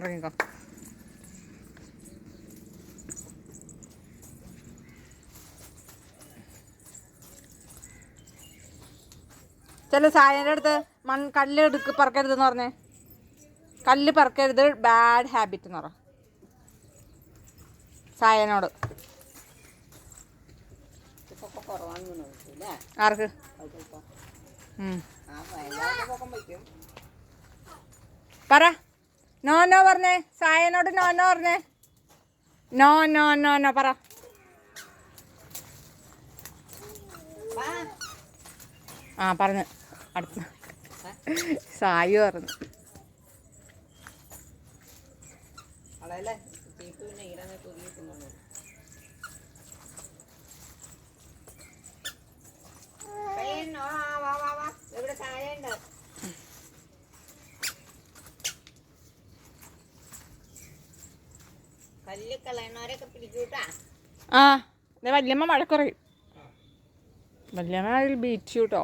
ഇറങ്ങിക്കോ. ചില സായൻ്റെ അടുത്ത് കല്ല് പറക്കരുതെന്ന് പറഞ്ഞേ. കല്ല് പറക്കരുത്, ബാഡ് ഹാബിറ്റ് എന്ന് പറ സായനോട്. ആർക്ക്? പറ. നോ നോ പറഞ്ഞേ. സായനോട് നോ നോ പറഞ്ഞേ. നോ നോ നോ നോ പറ. ആ പറഞ്ഞു. അടുത്ത സായി പറഞ്ഞു. ആ വല്യമ്മ മഴക്കുറയും. വല്യമ്മ ബീറ്റ് കേട്ടോ.